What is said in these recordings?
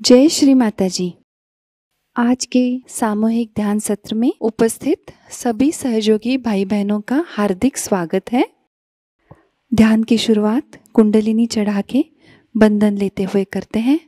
जय श्री माता जी। आज के सामूहिक ध्यान सत्र में उपस्थित सभी सहयोगी भाई बहनों का हार्दिक स्वागत है। ध्यान की शुरुआत कुंडलिनी चढ़ा के बंधन लेते हुए करते हैं।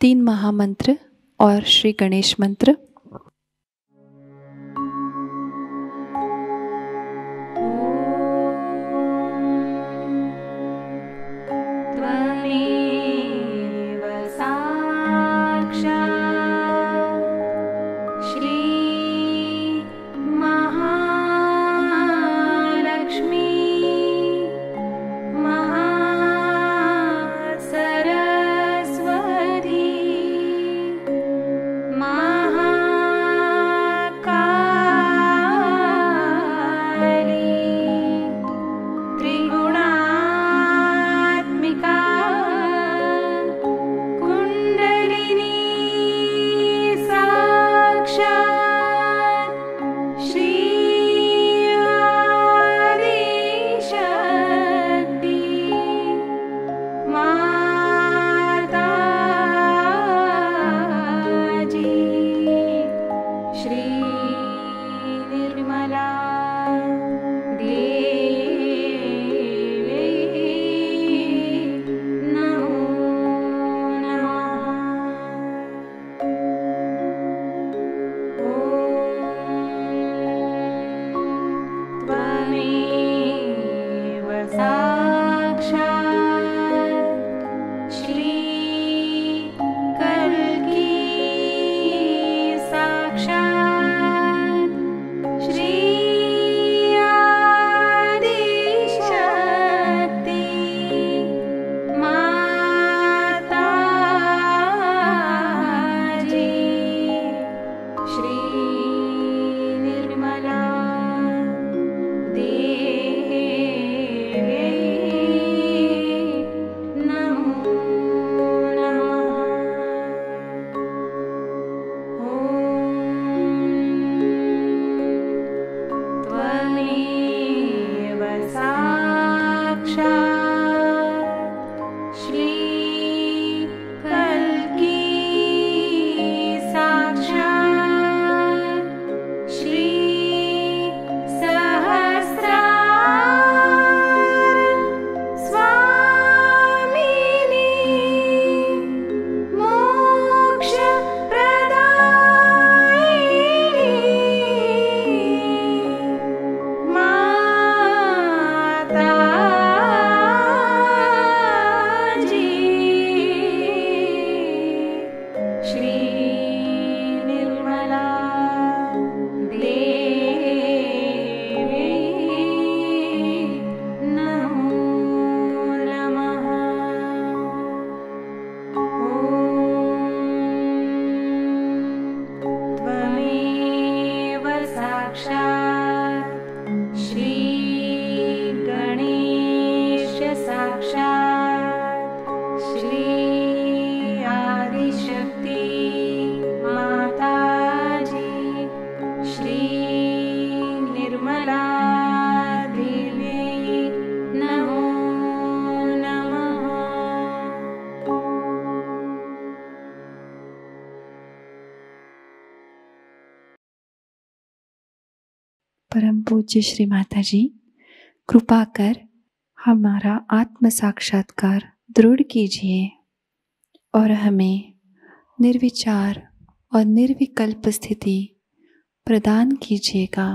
तीन महामंत्र और श्री गणेश मंत्र। Maha परम पूज्य श्री माता जी, कृपा कर हमारा आत्म साक्षात्कार दृढ़ कीजिए और हमें निर्विचार और निर्विकल्प स्थिति प्रदान कीजिएगा।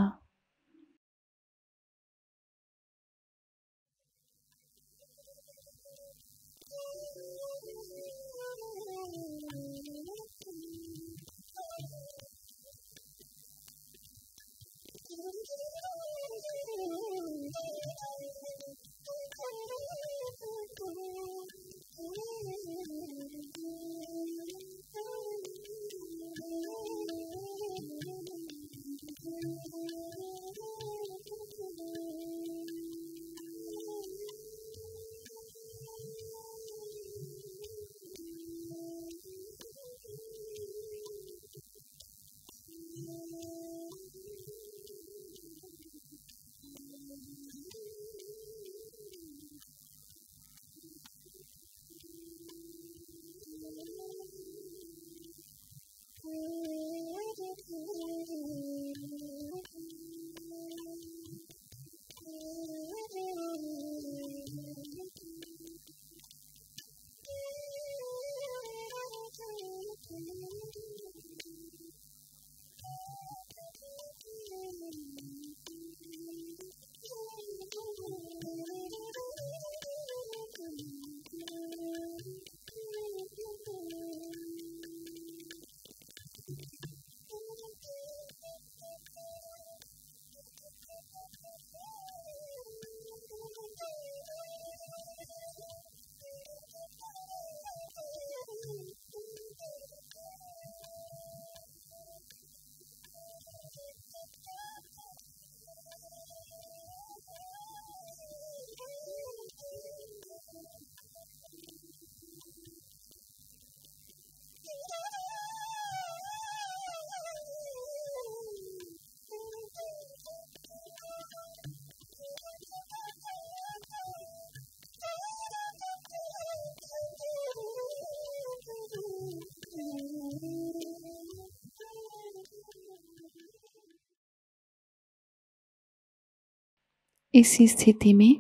इसी स्थिति में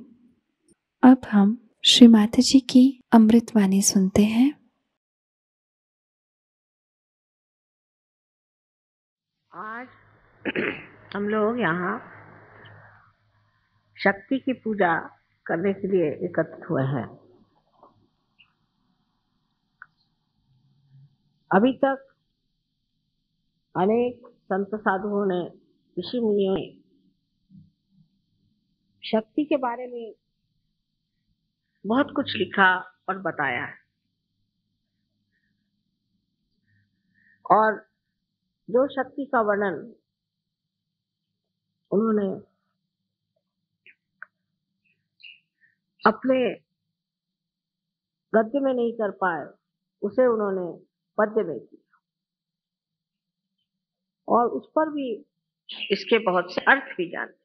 अब हम श्री माता जी की अमृतवाणी सुनते हैं। आज हम लोग यहाँ शक्ति की पूजा करने के लिए एकत्रित हुए हैं। अभी तक अनेक संत साधुओं ने, ऋषि मुनियों ने शक्ति के बारे में बहुत कुछ लिखा और बताया है। और जो शक्ति का वर्णन उन्होंने अपने गद्य में नहीं कर पाए, उसे उन्होंने पद्य में किया और उस पर भी इसके बहुत से अर्थ भी जाने।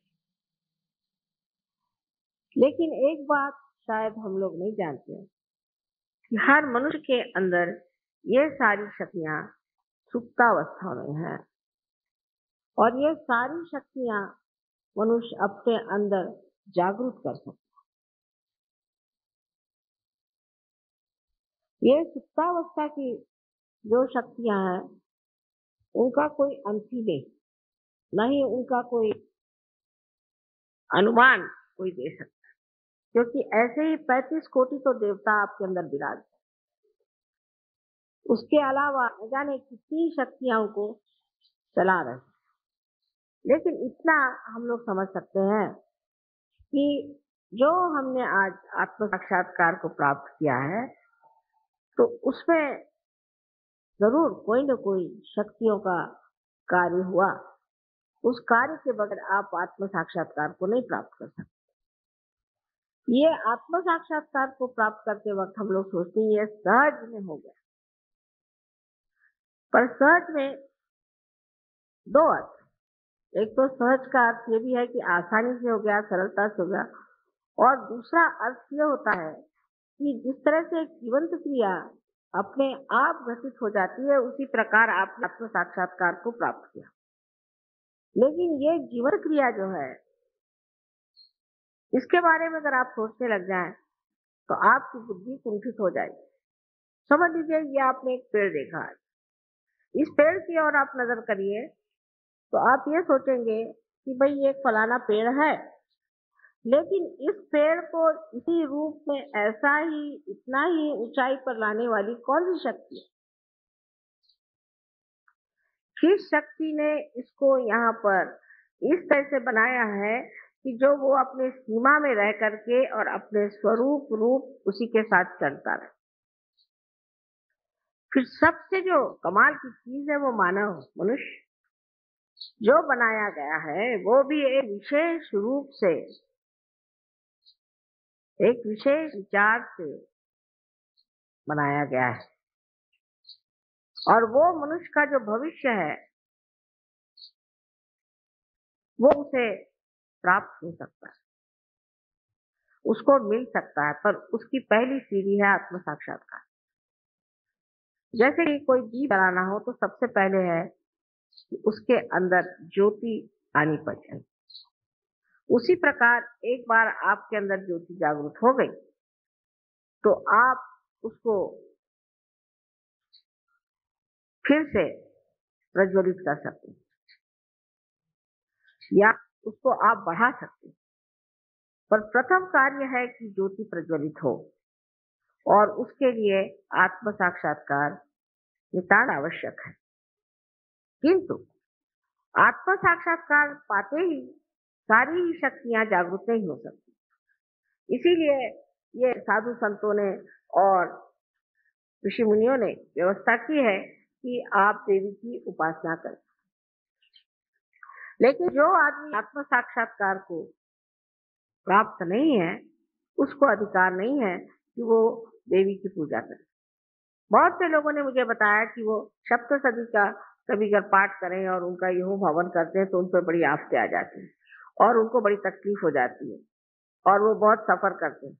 लेकिन एक बात शायद हम लोग नहीं जानते कि हर मनुष्य के अंदर ये सारी शक्तियां सुप्तावस्था में हैं और ये सारी शक्तियां मनुष्य अपने अंदर जागरूक कर सकता है। ये सुप्तावस्था की जो शक्तियां हैं उनका कोई अंत ही नहीं, न ही उनका कोई अनुमान कोई दे सकता, क्योंकि ऐसे ही 35 कोटि तो देवता आपके अंदर विराज, उसके अलावा न जाने कितनी शक्तियां को चला रहे। लेकिन इतना हम लोग समझ सकते हैं कि जो हमने आज आत्म साक्षात्कार को प्राप्त किया है तो उसमें जरूर कोई न कोई शक्तियों का कार्य हुआ। उस कार्य के बगैर आप आत्म साक्षात्कार को नहीं प्राप्त कर सकते। ये आत्म साक्षात्कार को प्राप्त करते वक्त हम लोग सोचते हैं ये सहज में हो गया, पर सहज में दो अर्थ। एक तो सहज का अर्थ ये भी है कि आसानी से हो गया, सरलता से हो गया, और दूसरा अर्थ ये होता है कि जिस तरह से एक जीवंत क्रिया अपने आप घटित हो जाती है, उसी प्रकार आप आत्म साक्षात्कार को प्राप्त किया। लेकिन ये जीवन क्रिया जो है, इसके बारे में अगर आप सोचने लग जाएं तो आपकी बुद्धि कुंठित हो जाएगी। समझ लीजिए ये आपने एक पेड़ देखा है, इस पेड़ की ओर आप नजर करिए तो आप ये सोचेंगे कि भाई ये एक फलाना पेड़ है, लेकिन इस पेड़ को इसी रूप में ऐसा ही इतना ही ऊंचाई पर लाने वाली कौन सी शक्ति है? किस शक्ति ने इसको यहाँ पर इस तरह से बनाया है कि जो वो अपने सीमा में रह करके और अपने स्वरूप रूप उसी के साथ चलता रहे। फिर सबसे जो कमाल की चीज है वो मानव मनुष्य जो बनाया गया है, वो भी एक विशेष रूप से, एक विशेष विचार से बनाया गया है। और वो मनुष्य का जो भविष्य है वो उसे प्राप्त हो सकता है, उसको मिल सकता है, पर उसकी पहली सीढ़ी है आत्म साक्षात्कार। जैसे कि कोई दीप जलाना हो तो सबसे पहले है कि उसके अंदर ज्योति आनी पड़े। उसी प्रकार एक बार आपके अंदर ज्योति जागृत हो गई तो आप उसको फिर से प्रज्वलित कर सकते हैं या उसको आप बढ़ा सकते हैं। पर प्रथम कार्य है कि ज्योति प्रज्वलित हो, और उसके लिए आत्म साक्षात्कार नितांत आवश्यक है। किंतु आत्म साक्षात्कार पाते ही सारी ही शक्तियां जागृत नहीं हो सकती। इसीलिए ये साधु संतों ने और ऋषि मुनियों ने व्यवस्था की है कि आप देवी की उपासना करें। लेकिन जो आदमी आत्म साक्षात्कार को प्राप्त नहीं है, उसको अधिकार नहीं है कि वो देवी की पूजा करे। बहुत से लोगों ने मुझे बताया कि वो सप्तशती का कभी अगर पाठ करें और उनका यहो हवन करते हैं तो उन पर बड़ी आफतें आ जाती हैं और उनको बड़ी तकलीफ हो जाती है और वो बहुत सफर करते हैं।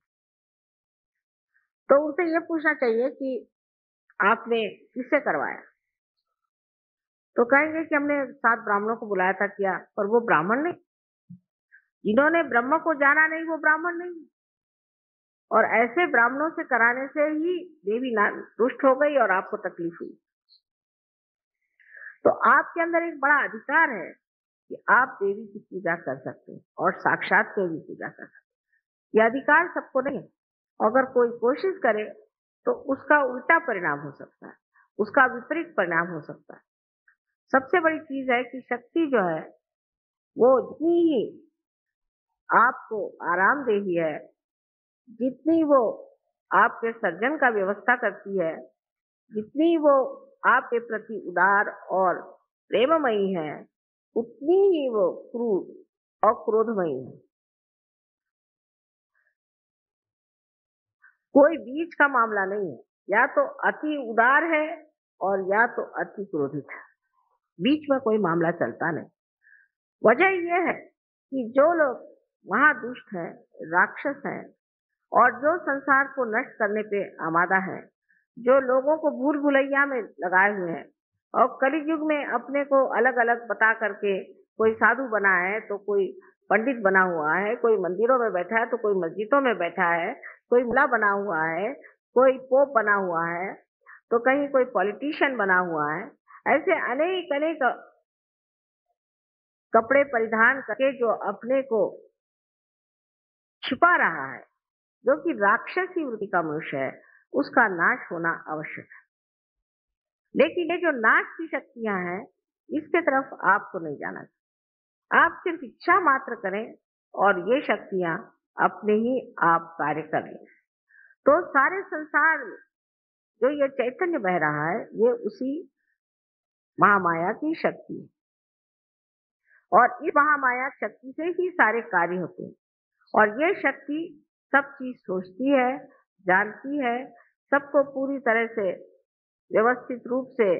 तो उनसे ये पूछना चाहिए कि आपने किससे करवाया? तो कहेंगे कि हमने 7 ब्राह्मणों को बुलाया था किया, पर वो ब्राह्मण नहीं। जिन्होंने ब्रह्म को जाना नहीं वो ब्राह्मण नहीं। और ऐसे ब्राह्मणों से कराने से ही देवी रुष्ट हो गई और आपको तकलीफ हुई। तो आपके अंदर एक बड़ा अधिकार है कि आप देवी की पूजा कर सकते हैं और साक्षात देवी पूजा कर सकते हैं। यह अधिकार सबको नहीं है। अगर कोई कोशिश करे तो उसका उल्टा परिणाम हो सकता है, उसका विपरीत परिणाम हो सकता है। सबसे बड़ी चीज है कि शक्ति जो है वो जितनी ही आपको आरामदेही है, जितनी वो आपके सर्जन का व्यवस्था करती है, जितनी वो आपके प्रति उदार और प्रेममयी है, उतनी ही वो क्रूर और क्रोधमयी है। कोई बीच का मामला नहीं है, या तो अति उदार है और या तो अति क्रोधित है। बीच में कोई मामला चलता नहीं। वजह यह है कि जो लोग महादुष्ट हैं, राक्षस हैं और जो संसार को नष्ट करने पे आमादा है, जो लोगों को भूल भुलैया में लगाए हुए हैं और कलि युग में अपने को अलग अलग बता करके कोई साधु बना है तो कोई पंडित बना हुआ है, कोई मंदिरों में बैठा है तो कोई मस्जिदों में बैठा है, कोई मुल्ला बना हुआ है, कोई पोप बना हुआ है, तो कहीं कोई पॉलिटिशियन बना हुआ है। ऐसे अनेक अनेक कपड़े परिधान करके जो अपने को छिपा रहा है, जो कि राक्षसी वृत्ति का मनुष्य है, उसका नाश होना आवश्यक है। लेकिन ये जो नाश की शक्तियां हैं, इसके तरफ आपको नहीं जाना चाहिए। आप सिर्फ इच्छा मात्र करें और ये शक्तियां अपने ही आप कार्य कर लें। तो सारे संसार में जो ये चैतन्य बह रहा है, ये उसी महामाया की शक्ति है और इस महामाया शक्ति से ही सारे कार्य होते हैं। और ये शक्ति सब चीज सोचती है, जानती है, सबको पूरी तरह से व्यवस्थित रूप से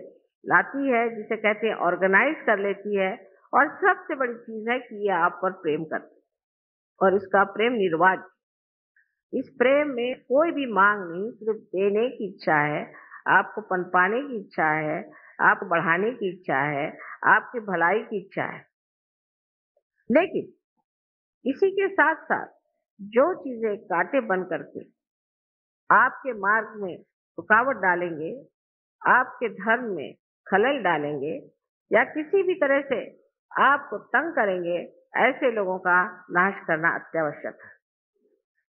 लाती है, जिसे कहते हैं ऑर्गेनाइज कर लेती है। और सबसे बड़ी चीज है कि ये आप पर प्रेम करती है और इसका प्रेम निर्वाज। इस प्रेम में कोई भी मांग नहीं, सिर्फ देने की इच्छा है, आपको पनपाने की इच्छा है, आपको बढ़ाने की इच्छा है, आपकी भलाई की इच्छा है। लेकिन इसी के साथ साथ जो चीजें कांटे बन करके आपके मार्ग में रुकावट डालेंगे, आपके धर्म में खलल डालेंगे या किसी भी तरह से आपको तंग करेंगे, ऐसे लोगों का नाश करना अत्यावश्यक है।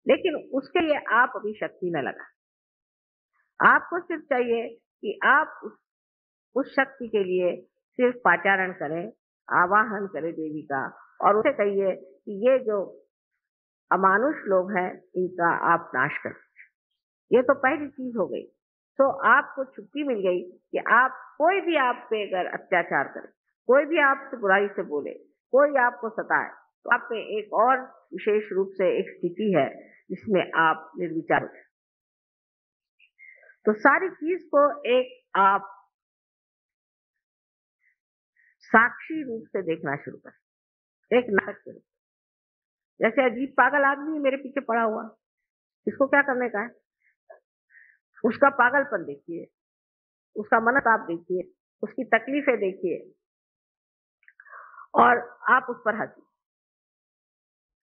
लेकिन उसके लिए आप अपनी शक्ति न लगाएं। आपको सिर्फ चाहिए कि आप उस शक्ति के लिए सिर्फ पाचारण करें, आवाहन करें देवी का, और उसे कहिए कि ये जो अमानुष लोग हैं इनका आप नाश करें। ये तो पहली चीज हो गई। तो आपको छुट्टी मिल गई कि आप कोई भी आप पे अगर अत्याचार करे, कोई भी आपसे बुराई से बोले, कोई आपको सताए, तो आप में एक और विशेष रूप से एक स्थिति है जिसमें आप निर्विचार हो जाए। तो सारी चीज को एक आप साक्षी रूप से देखना शुरू करें, एक नाटक के रूप। जैसे अजीब पागल आदमी मेरे पीछे पड़ा हुआ, इसको क्या करने का है? उसका पागलपन देखिए, उसका मनस्ताप देखिए, उसकी तकलीफें देखिए और आप उस पर हंसिए।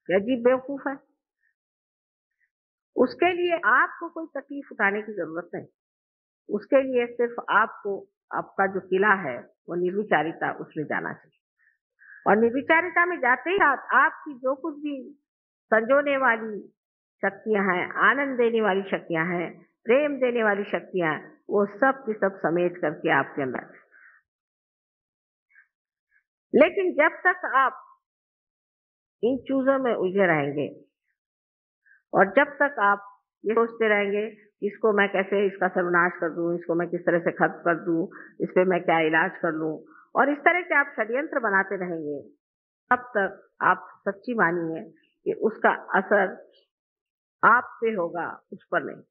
अजीब बेवकूफ है। उसके लिए आपको कोई तकलीफ उठाने की जरूरत नहीं। उसके लिए सिर्फ आपको आपका जो किला है वो निर्विचारिता, उसमें जाना चाहिए। और निर्विचारिता में जाते ही आपकी जो कुछ भी संजोने वाली शक्तियां हैं, आनंद देने वाली शक्तियां हैं, प्रेम देने वाली शक्तियां, वो सब की सब समेट करके आपके अंदर। लेकिन जब तक आप इन चीजों में उलझे रहेंगे और जब तक आप ये सोचते रहेंगे इसको मैं कैसे इसका सर्वनाश कर दूं, इसको मैं किस तरह से खत्म कर दूं, इस पे मैं क्या इलाज कर लूं, और इस तरह के आप षड्यंत्र बनाते रहेंगे, तब तक आप सच्ची मानिए कि उसका असर आप पे होगा, उस पर नहीं।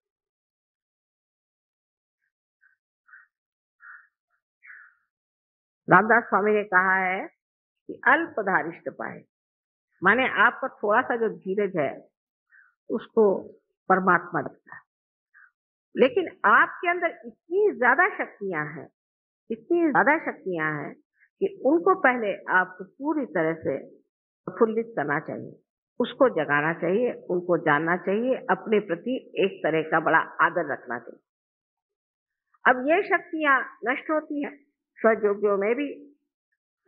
रामदास स्वामी ने कहा है कि अल्पधारिष्ट पाए, माने आपका थोड़ा सा जो धीरज है उसको परमात्मा रखता है। लेकिन आपके अंदर इतनी ज्यादा शक्तियां हैं, इतनी ज्यादा शक्तियां हैं कि उनको पहले आपको पूरी तरह से प्रफुल्लित करना चाहिए, उसको जगाना चाहिए, उनको जानना चाहिए, अपने प्रति एक तरह का बड़ा आदर रखना चाहिए। अब ये शक्तियां नष्ट होती हैं, स्वयोगियों में भी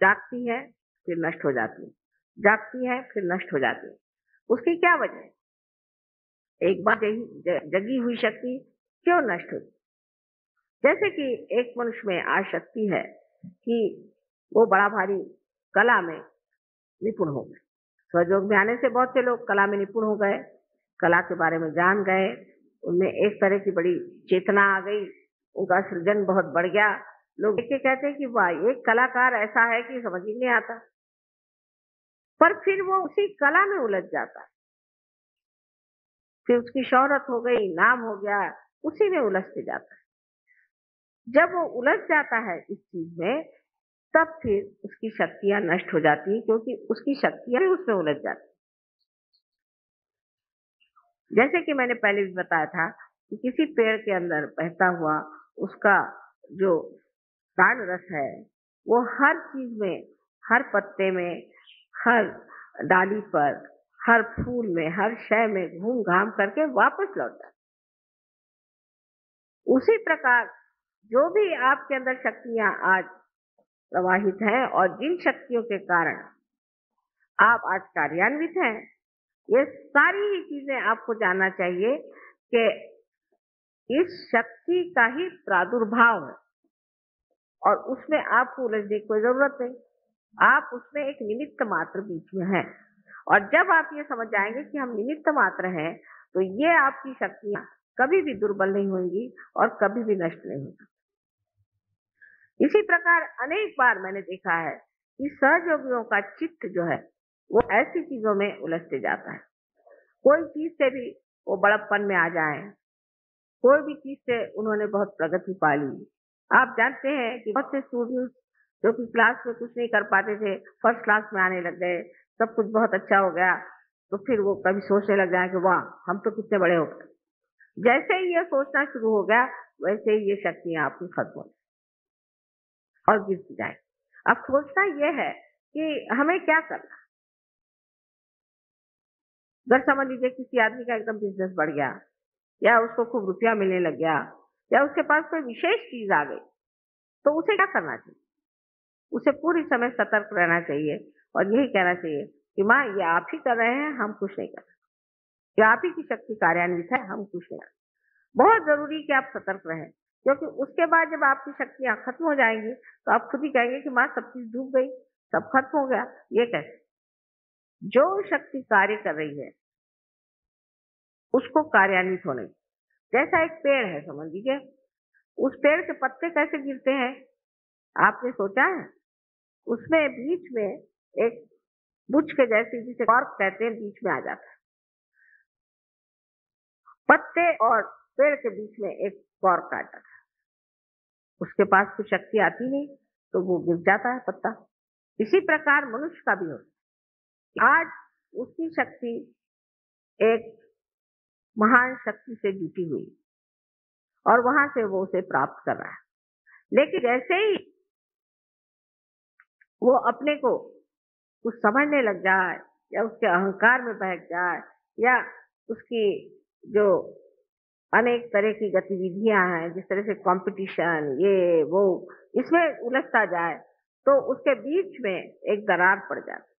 जागती है फिर नष्ट हो जाती है, जागती है फिर नष्ट हो जाती है। उसकी क्या वजह है? एक बार जगी हुई शक्ति क्यों नष्ट होती? जैसे कि एक मनुष्य में आज शक्ति है कि वो बड़ा भारी कला में निपुण हो गए। स्वयोग में आने से बहुत से लोग कला में निपुण हो गए, कला के बारे में जान गए, उनमें एक तरह की बड़ी चेतना आ गई, उनका सृजन बहुत बढ़ गया। लोग देख के कहते हैं कि वाह, एक कलाकार ऐसा है कि समझ ही नहीं आता। पर फिर वो उसी कला में उलझ जाता है, फिर उसकी शोहरत हो गई, नाम हो गया, उसी में उलझते जाता है। जब वो उलझ जाता है इस चीज में, तब फिर उसकी शक्तियां नष्ट हो जाती हैं, क्योंकि उसकी शक्तियां भी उसमें उलझ जाती। जैसे कि मैंने पहले भी बताया था कि किसी पेड़ के अंदर बहता हुआ उसका जो प्राण रस है, वो हर चीज में, हर पत्ते में, हर डाली पर, हर फूल में, हर शय में घूम घाम करके वापस लौटता है। उसी प्रकार जो भी आपके अंदर शक्तियां आज प्रवाहित हैं और जिन शक्तियों के कारण आप आज कार्यान्वित हैं, ये सारी ही चीजें आपको जानना चाहिए कि इस शक्ति का ही प्रादुर्भाव है और उसमें आपको उलझने की कोई जरूरत नहीं। आप उसमें एक निमित्त मात्र बीच में हैं, और जब आप ये समझ जाएंगे कि हम निमित्त मात्र हैं, तो ये आपकी शक्तियां कभी भी दुर्बल नहीं होंगी और कभी भी नष्ट नहीं होंगी। इसी प्रकार अनेक बार मैंने देखा है कि सहयोगियों का चित्त जो है वो ऐसी चीजों में उलझते जाता है। कोई चीज से भी वो बड़प्पन में आ जाए, कोई भी चीज से उन्होंने बहुत प्रगति पा ली। आप जानते हैं कि बहुत से स्टूडेंट्स जो कि क्लास में कुछ नहीं कर पाते थे, फर्स्ट क्लास में आने लग गए, सब कुछ बहुत अच्छा हो गया, तो फिर वो कभी सोचने लग जाए कि वाह, हम तो कितने बड़े हो गए। जैसे ही ये सोचना शुरू हो गया, वैसे ही ये शक्तियां आपकी खत्म हो और गिर जाए। अब सोचना यह है कि हमें क्या करना, अगर समझ लीजिए किसी आदमी का एकदम बिजनेस बढ़ गया, या उसको खूब रुपया मिलने लग गया, या उसके पास कोई विशेष चीज आ गई, तो उसे क्या करना चाहिए? उसे पूरी समय सतर्क रहना चाहिए और यही कहना चाहिए कि माँ, ये आप ही कर रहे हैं, हम कुछ नहीं कर रहे। ये आप ही की शक्ति कार्यान्वित है, हम कुछ नहीं कर रहे। बहुत जरूरी कि आप सतर्क रहें, क्योंकि उसके बाद जब आपकी शक्तियां खत्म हो जाएंगी तो आप खुद ही कहेंगे कि माँ, सब चीज डूब गई, सब खत्म हो गया। ये कैसे? जो शक्ति कार्य कर रही है उसको कार्यान्वित होने दो। जैसा एक पेड़ है, समझ लीजिए, उस पेड़ के पत्ते कैसे गिरते हैं, आपने सोचा है? उसमें बीच में एक बुच के जैसी, जिसे कॉर्क कहते हैं, बीच में आ जाता है। पत्ते और पेड़ के बीच में एक कॉर्क आ जाता है। उसके पास कुछ शक्ति आती नहीं तो वो गिर जाता है पत्ता। इसी प्रकार मनुष्य का भी होता है। आज उसकी शक्ति एक महान शक्ति से जुटी हुई और वहां से वो उसे प्राप्त कर रहा है, लेकिन जैसे ही वो अपने को कुछ समझने लग जाए, या उसके अहंकार में बहक जाए, या उसकी जो अनेक तरह की गतिविधियां हैं, जिस तरह से कंपटीशन, ये वो, इसमें उलझता जाए, तो उसके बीच में एक दरार पड़ जाती,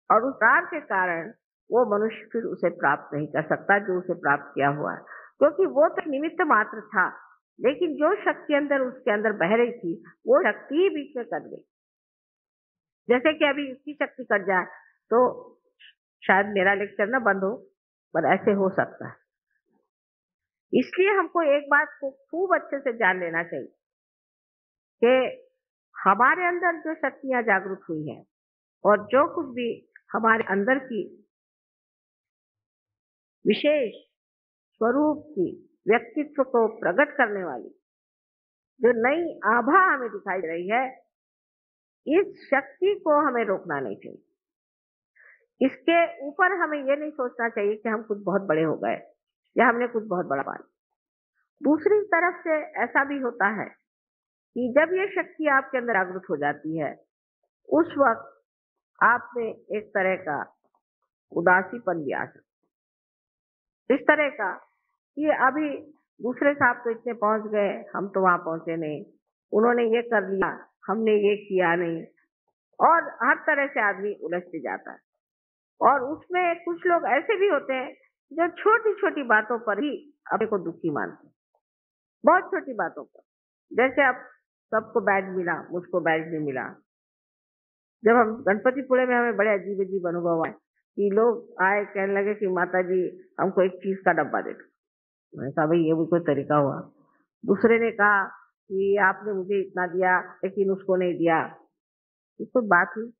और उस दरार के कारण वो मनुष्य फिर उसे प्राप्त नहीं कर सकता जो उसे प्राप्त किया हुआ है, क्योंकि वो तो निमित्त मात्र था। लेकिन जो शक्ति अंदर उसके अंदर बह रही थी, वो शक्ति ही बीच में कट गई। जैसे कि अभी इसकी शक्ति कट जाए तो शायद मेरा लेक्चर ना बंद हो, पर ऐसे हो सकता है। इसलिए हमको एक बात को खूब अच्छे से जान लेना चाहिए कि हमारे अंदर जो शक्तियां जागृत हुई हैं, और जो कुछ भी हमारे अंदर की विशेष स्वरूप की, व्यक्तित्व को प्रकट करने वाली जो नई आभा हमें दिखाई दे रही है, इस शक्ति को हमें रोकना नहीं चाहिए। इसके ऊपर हमें ये नहीं सोचना चाहिए कि हम कुछ बहुत बड़े हो गए या हमने कुछ बहुत बड़ा पा लिया। दूसरी तरफ से ऐसा भी होता है कि जब ये शक्ति आपके अंदर जागृत हो जाती है, उस वक्त आप में एक तरह का उदासीपन भी आ सकता है। इस तरह का कि अभी दूसरे साहब तो इतने पहुंच गए, हम तो वहां पहुंचे नहीं, उन्होंने ये कर लिया, हमने ये किया नहीं, और हर तरह से आदमी उलझते जाता है। और उसमें कुछ लोग ऐसे भी होते हैं जो छोटी छोटी बातों पर ही अपने को दुखी मानते हैं, बहुत छोटी बातों पर। जैसे अब सबको बैग मिला, मुझको बैग नहीं मिला। जब हम गणपतिपुरे में, हमें बड़े अजीब अजीब अनुभव आए कि लोग आए, कहने लगे कि माता जी, हमको एक चीज का डब्बा दे दो। मैंने कहा, भाई ये भी कोई तरीका हुआ? दूसरे ने कहा कि आपने मुझे इतना दिया लेकिन उसको नहीं दिया। ये कोई बात हुई?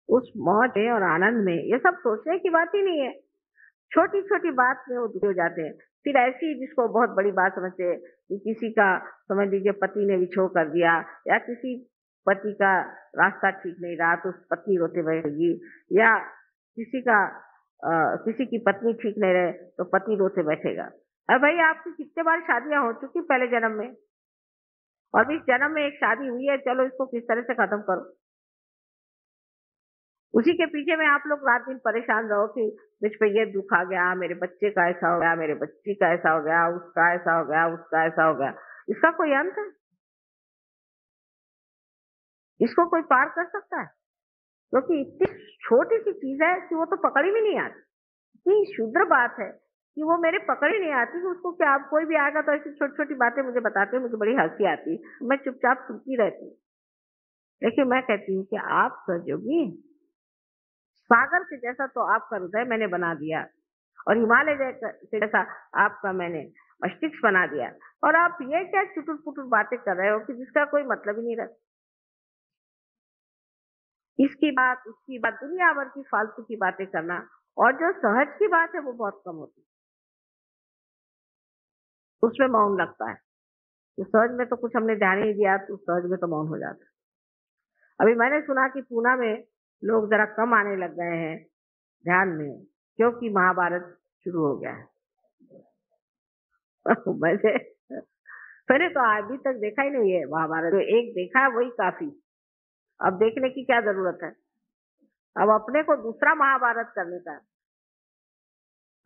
उस मौज में और आनंद में ये सब सोचने की बात ही नहीं है। छोटी छोटी बात में वो दुखी हो जाते हैं। फिर ऐसी जिसको बहुत बड़ी बात समझते हैं कि किसी का, समझ लीजिए, पति ने विछोह कर दिया, या किसी पति का रास्ता ठीक नहीं रहा तो उस पत्नी रोते बैठेगी, या किसी का किसी की पत्नी ठीक नहीं रहे तो पति रोते बैठेगा। अरे भाई, आपकी कितने बार शादियां हो चुकी पहले जन्म में, और इस जन्म में एक शादी हुई है, चलो इसको किस तरह से खत्म करो। उसी के पीछे में आप लोग रात दिन परेशान रहो कि मुझ पे ये दुख आ गया, मेरे बच्चे का ऐसा हो गया, मेरे बच्ची का ऐसा हो गया, उसका ऐसा हो गया, उसका ऐसा हो गया। इसका कोई अंत है? इसको कोई पार कर सकता है? क्योंकि इतनी छोटी सी चीज है कि वो तो पकड़ ही में नहीं आती। इतनी शुद्र बात है कि वो मेरे पकड़ ही नहीं आती। कि उसको क्या, आप कोई भी आएगा तो ऐसी छोटी छोटी बातें मुझे बताते हैं, मुझे बड़ी हंसी आती, मैं चुपचाप सुनती रहती हूँ। लेकिन मैं कहती हूँ कि आप सजोगी, सागर के जैसा तो आपका हृदय मैंने बना दिया, और हिमालय से जैसा आपका मैंने मस्तिष्क बना दिया, और आप ये क्या चुटुर पुटुर बातें कर रहे हो कि जिसका कोई मतलब ही नहीं रहता। इसकी बात, उसकी बात, दुनिया भर की फालतू की बातें करना, और जो सहज की बात है वो बहुत कम होती है, उसमें मौन लगता है। तो सहज में तो कुछ हमने ध्यान ही नहीं दिया, तो सहज में तो मौन हो जाता है। अभी मैंने सुना कि पूना में लोग जरा कम आने लग गए हैं ध्यान में, क्योंकि महाभारत शुरू हो गया है। मैंने मैंने तो अभी तक देखा ही नहीं है महाभारत, जो एक देखा है वही काफी। अब देखने की क्या जरूरत है? अब अपने को दूसरा महाभारत करने का,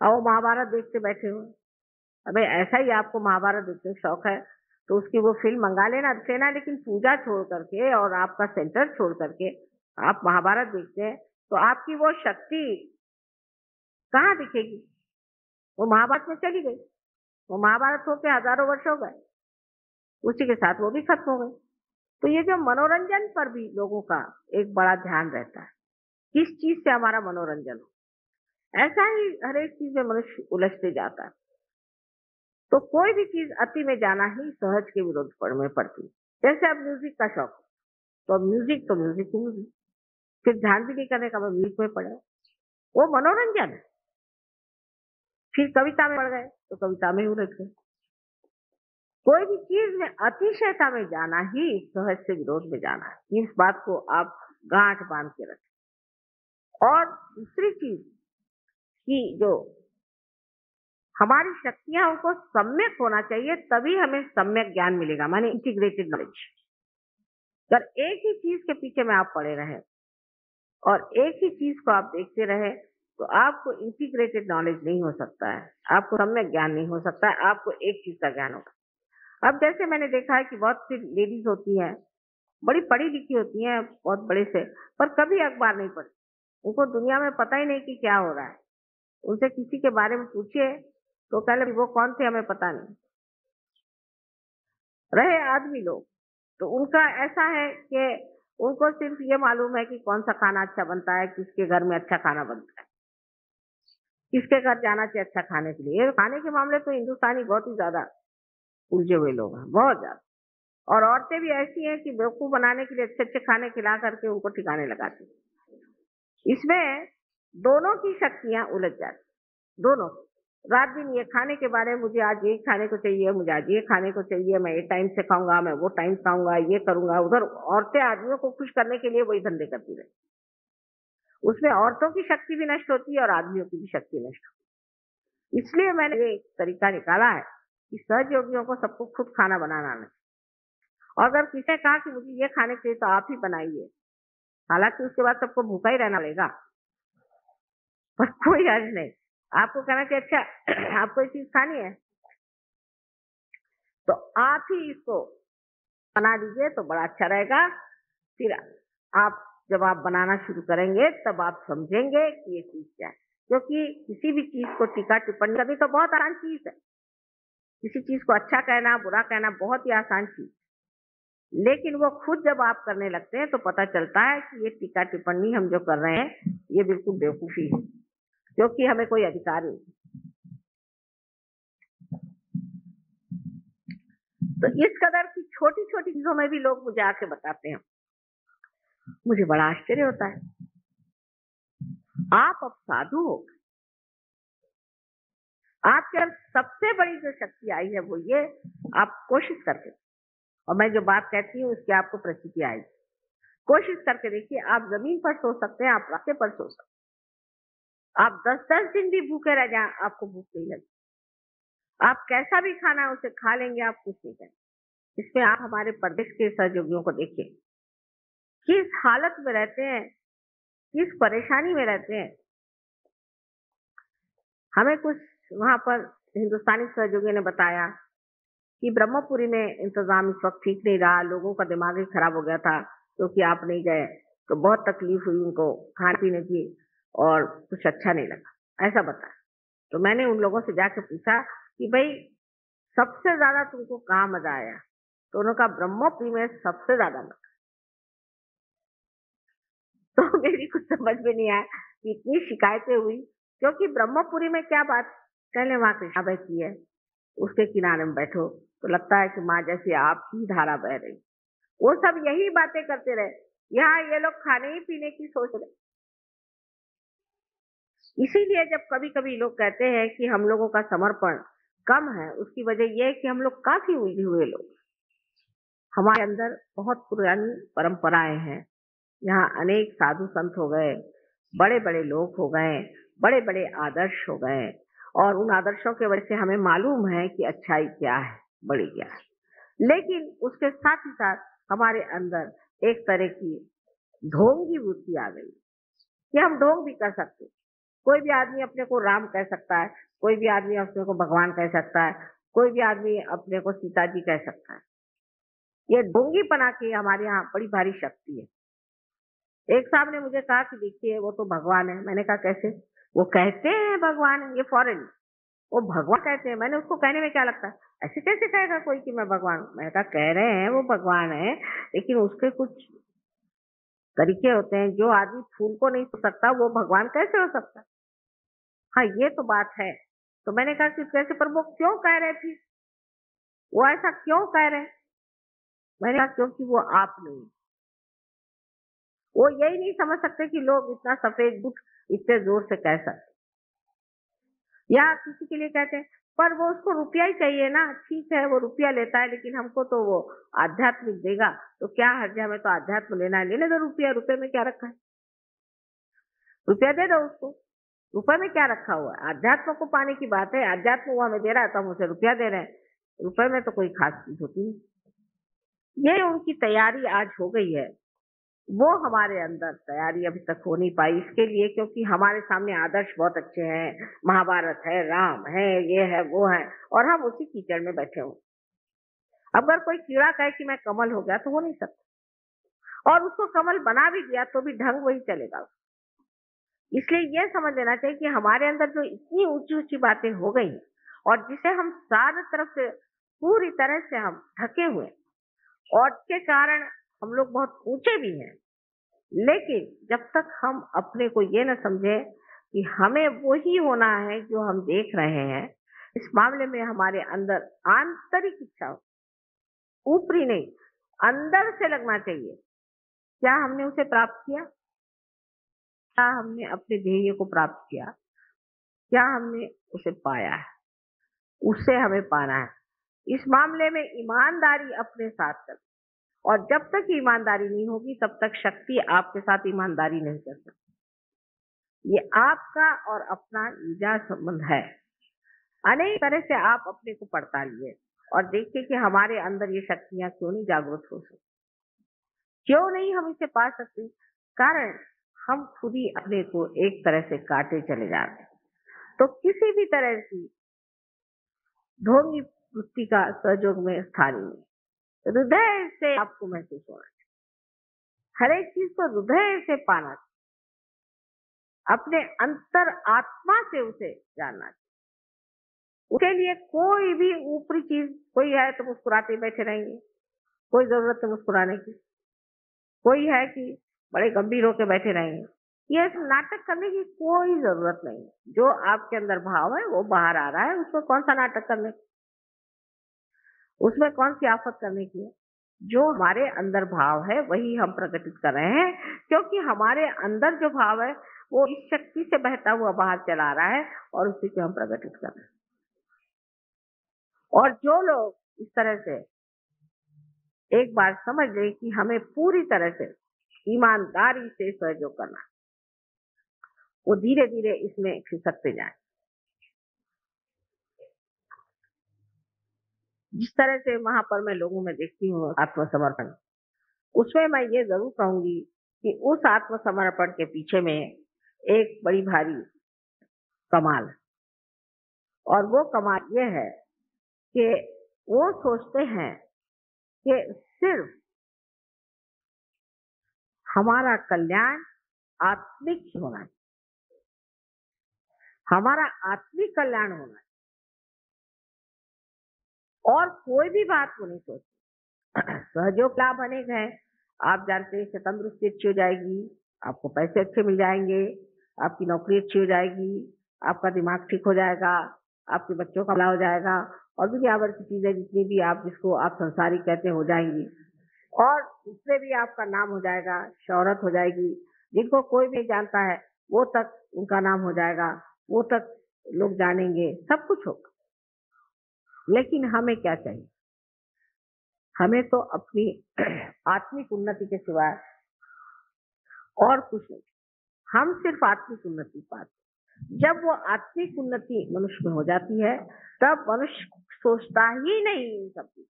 अब वो महाभारत देखते बैठे हो। अबे ऐसा ही आपको महाभारत देखने का शौक है तो उसकी वो फिल्म मंगा लेना, लेकिन पूजा छोड़ करके और आपका सेंटर छोड़ करके आप महाभारत देखते हैं तो आपकी वो शक्ति कहाँ दिखेगी? वो महाभारत में चली गई। वो महाभारत होके हजारों वर्ष हो गए, उसी के साथ वो भी खत्म हो गई। तो ये जो मनोरंजन पर भी लोगों का एक बड़ा ध्यान रहता है, किस चीज से हमारा मनोरंजन हो, ऐसा ही हर एक चीज में मनुष्य उलझते जाता है। तो कोई भी चीज अति में जाना ही सहज के विरुद्ध में पड़ती है। जैसे अब म्यूजिक का शौक, तो अब म्यूजिक तो म्यूजिक ही म्यूजिक, फिर ध्यान भी नहीं करने का, म्यूजिक में पड़े, वो मनोरंजन है। फिर कविता में पड़ गए तो कविता में ही उलझ गए। कोई भी चीज में अतिशयता में जाना ही सहज से विरोध में जाना है। इस बात को आप गांठ बांध के रखें। और दूसरी चीज कि जो हमारी शक्तियां उनको सम्यक होना चाहिए, तभी हमें सम्यक ज्ञान मिलेगा, माने इंटीग्रेटेड नॉलेज। अगर एक ही चीज के पीछे में आप पड़े रहे और एक ही चीज को आप देखते रहे तो आपको इंटीग्रेटेड नॉलेज नहीं हो सकता है, आपको सम्यक ज्ञान नहीं हो सकता है, आपको एक चीज का ज्ञान होगा। अब जैसे मैंने देखा है कि बहुत सी लेडीज होती हैं, बड़ी पढ़ी लिखी होती हैं, बहुत बड़े से, पर कभी अखबार नहीं पढ़ती, उनको दुनिया में पता ही नहीं कि क्या हो रहा है। उनसे किसी के बारे में पूछिए तो पहले वो कौन थे हमें पता नहीं। रहे आदमी लोग तो उनका ऐसा है कि उनको सिर्फ ये मालूम है कि कौन सा खाना अच्छा बनता है, किसके घर में अच्छा खाना बनता है, किसके घर जाना चाहिए अच्छा खाने के लिए। खाने के मामले तो हिंदुस्तानी बहुत ही ज्यादा उलझे हुए लोग हैं, बहुत ज्यादा। और औरतें भी ऐसी हैं कि बेवकूफ बनाने के लिए अच्छे अच्छे खाने खिला करके उनको ठिकाने लगाती हैं। इसमें दोनों की शक्तियां उलझ जाती, दोनों। रात दिन ये खाने के बारे में, मुझे आज ये खाने को चाहिए, मुझे आज ये खाने को चाहिए, मैं ये टाइम से खाऊंगा, मैं वो टाइम खाऊंगा, ये करूंगा। उधर औरतें आदमियों को खुश करने के लिए वही धंधे करती रही। उसमें औरतों की शक्ति भी नष्ट होती है और आदमियों की भी शक्ति नष्ट होती है। इसलिए मैंने ये तरीका निकाला है कि सहज योगियों को सबको खुद खाना बनाना नहीं। और अगर किसी ने कहा कि मुझे ये खाने के लिए तो आप ही बनाइए, हालांकि उसके बाद सबको भूखा ही रहना पड़ेगा, पर कोई हर्ज नहीं। आपको कहना कि अच्छा आपको ये चीज खानी है तो आप ही इसको बना दीजिए तो बड़ा अच्छा रहेगा। फिर आप जब आप बनाना शुरू करेंगे तब आप समझेंगे कि ये चीज क्या है। क्योंकि किसी भी चीज को टीका टिप्पणी करनी तो बहुत आसान चीज है। किसी चीज को अच्छा कहना, बुरा कहना बहुत ही आसान चीज, लेकिन वो खुद जब आप करने लगते हैं तो पता चलता है कि ये टीका टिप्पणी हम जो कर रहे हैं ये बिल्कुल बेवकूफी है, क्योंकि हमें कोई अधिकार नहीं। तो इस कदर की छोटी छोटी चीजों में भी लोग मुझे आके बताते हैं, मुझे बड़ा आश्चर्य होता है। आप अब साधु हो, आपके अंदर सबसे बड़ी जो शक्ति आई है वो ये, आप कोशिश करके, और मैं जो बात कहती हूँ उसकी आपको प्रचिति आएगी, कोशिश करके देखिए। आप जमीन पर सो सकते हैं, आप रास्ते पर सो सकते हैं, आप 10-10 दिन भी भूखे रह जाएं आपको भूख नहीं लगेगी। आप कैसा भी खाना उसे खा लेंगे, आप कुछ नहीं करेंगे। इसमें आप हमारे प्रदेश के सहयोगियों को देखिए, किस हालत में रहते हैं, किस परेशानी में रहते हैं। हमें कुछ वहां पर हिंदुस्तानी सहयोगियों ने बताया कि ब्रह्मपुरी में इंतजाम इस वक्त ठीक नहीं रहा, लोगों का दिमाग ही खराब हो गया था क्योंकि आप नहीं गए तो बहुत तकलीफ हुई उनको खाने पीने की और कुछ अच्छा नहीं लगा, ऐसा बताया। तो मैंने उन लोगों से जाके पूछा कि भाई सबसे ज्यादा तुमको कहाँ मजा आया? तो उन्होंने कहा ब्रह्मपुरी में सबसे ज्यादा मजा। तो मेरी कुछ समझ में नहीं आया कि इतनी शिकायतें हुई, क्योंकि ब्रह्मपुरी में क्या बात, पहले वहां कृष्णा बहती है, उसके किनारे में बैठो तो लगता है कि माँ जैसी आपकी धारा बह रही। वो सब यही बातें करते रहे, यहाँ ये लोग खाने ही पीने की सोच रहे। इसीलिए जब कभी कभी लोग कहते हैं कि हम लोगों का समर्पण कम है, उसकी वजह यह है कि हम लोग काफी उलझे हुए लोग, हमारे अंदर बहुत पुरानी परंपराएं हैं। यहाँ अनेक साधु संत हो गए, बड़े बड़े लोग हो गए, बड़े बड़े आदर्श हो गए, और उन आदर्शों के वजह से हमें मालूम है कि अच्छाई क्या है, बड़ी क्या है। लेकिन उसके साथ ही साथ हमारे अंदर एक तरह की ढोंगी वृत्ति आ गई, कि हम ढोंग भी कर सकते हैं। कोई भी आदमी अपने को राम कह सकता है, कोई भी आदमी अपने को भगवान कह सकता है, कोई भी आदमी अपने को सीता जी कह सकता है। ये ढोंगीपना की हमारे यहाँ बड़ी भारी शक्ति है। एक साहब ने मुझे कहा कि देखिए वो तो भगवान है। मैंने कहा कैसे? वो कहते हैं भगवान है, ये फॉरेन, वो भगवान कहते हैं। मैंने उसको कहने में क्या लगता है, ऐसे कैसे कहेगा कोई कि मैं भगवान हूँ? मैंने कहा कह रहे हैं वो भगवान है, लेकिन उसके कुछ तरीके होते हैं। जो आदमी फूल को नहीं छू सकता वो भगवान कैसे हो सकता है? हाँ, ये तो बात है। तो मैंने कहा कि कैसे, पर वो क्यों कह रहे थे, वो ऐसा क्यों कह रहे हैं? मैंने कहा क्योंकि वो आप नहीं, वो यही नहीं समझ सकते कि लोग इतना सफेद झूठ इतने जोर से कह सकते। या किसी के लिए कहते हैं पर वो उसको रुपया ही चाहिए ना, ठीक है वो रुपया लेता है, लेकिन हमको तो वो आध्यात्मिक देगा, तो क्या हर्ज है, हमें तो आध्यात्म लेना है, लेने दो रुपया, रुपये में क्या रखा है, रुपया दे दो उसको, रुपये में क्या रखा हुआ है? अध्यात्म को पाने की बात है, अध्यात्म वो हमें दे रहा है तो हम उसे रुपया दे रहे हैं, रुपये में तो कोई खास चीज होती नहीं। ये उनकी तैयारी आज हो गई है, वो हमारे अंदर तैयारी अभी तक हो नहीं पाई इसके लिए, क्योंकि हमारे सामने आदर्श बहुत अच्छे हैं, महाभारत है, राम है, ये है, वो है, और हम उसी कीचड़ में बैठे हों। अगर कोई कीड़ा कहे कि मैं कमल हो गया तो हो नहीं सकता, और उसको कमल बना भी दिया तो भी ढंग वही चलेगा। इसलिए ये समझ लेना चाहिए कि हमारे अंदर जो इतनी ऊंची ऊंची बातें हो गई हैं, और जिसे हम सारी तरफ से पूरी तरह से हम ढके हुए हैं, और के कारण हम लोग बहुत ऊंचे भी हैं, लेकिन जब तक हम अपने को ये न समझे कि हमें वही होना है जो हम देख रहे हैं, इस मामले में हमारे अंदर आंतरिक इच्छा हो, ऊपरी नहीं, अंदर से लगना चाहिए। क्या हमने उसे प्राप्त किया? क्या हमने अपने ध्येय को प्राप्त किया? क्या हमने उसे पाया है? उससे हमें पाना है। इस मामले में ईमानदारी अपने साथ कर, और जब तक ईमानदारी नहीं होगी तब तक शक्ति आपके साथ ईमानदारी नहीं कर सकती। ये आपका और अपना निजा संबंध है। अनेक तरह से आप अपने को पड़तालिए और देखिए कि हमारे अंदर ये शक्तियां क्यों नहीं जागृत हो सकती, क्यों नहीं हम इसे पा सकते? कारण हम खुद ही अपने को एक तरह से काटे चले जाते हैं। तो किसी भी तरह की ढोंगी वृत्ति का सहयोग में स्थान ही नहीं। हृदय से आपको महसूस होना चाहिए, हर एक चीज को हृदय से पाना चाहिए, अपने अंतर आत्मा से उसे जानना चाहिए। उसके लिए कोई भी ऊपरी चीज, कोई है तो मुस्कुराते बैठे रहेंगे, कोई जरूरत है मुस्कुराने की, कोई है कि बड़े गंभीर होकर बैठे रहेंगे, ये नाटक करने की कोई जरूरत नहीं। जो आपके अंदर भाव है वो बाहर आ रहा है, उसमें कौन सा नाटक करने, उसमें कौन सी आफत करने की है? जो हमारे अंदर भाव है वही हम प्रकटित कर रहे हैं, क्योंकि हमारे अंदर जो भाव है वो इस शक्ति से बहता हुआ बाहर चला रहा है, और उसी को हम प्रकटित कर रहे हैं। और जो लोग इस तरह से एक बार समझ ले कि हमें पूरी तरह से ईमानदारी से सहयोग करना है, वो धीरे धीरे इसमें खिसकते जाए। जिस तरह से वहां पर मैं लोगों में देखती हूँ आत्मसमर्पण, उसमें मैं ये जरूर कहूंगी कि उस आत्मसमर्पण के पीछे में एक बड़ी भारी कमाल है। और वो कमाल ये है कि वो सोचते हैं कि सिर्फ हमारा कल्याण आत्मिक ही होना है, हमारा आत्मिक कल्याण होना है, और कोई भी बात वो नहीं सोचते। सहयोग लाभ अनेक है, आप जानते हैं कि तंदुरुस्ती अच्छी हो जाएगी, आपको पैसे अच्छे मिल जाएंगे, आपकी नौकरी अच्छी हो जाएगी, आपका दिमाग ठीक हो जाएगा, आपके बच्चों का भला हो जाएगा, और दुनिया भर की चीजें जितनी भी आप जिसको आप संसारिक कहते हो जाएंगी, और उससे भी आपका नाम हो जाएगा, शोहरत हो जाएगी, जिनको कोई नहीं जानता है वो तक उनका नाम हो जाएगा, वो तक लोग जानेंगे, सब कुछ होगा। लेकिन हमें क्या चाहिए? हमें तो अपनी आत्मिक उन्नति के सिवाय और कुछ नहीं। हम सिर्फ आत्मिक उन्नति पाते। जब वो आत्मिक उन्नति मनुष्य में हो जाती है तब मनुष्य सोचता ही नहीं इन सब की,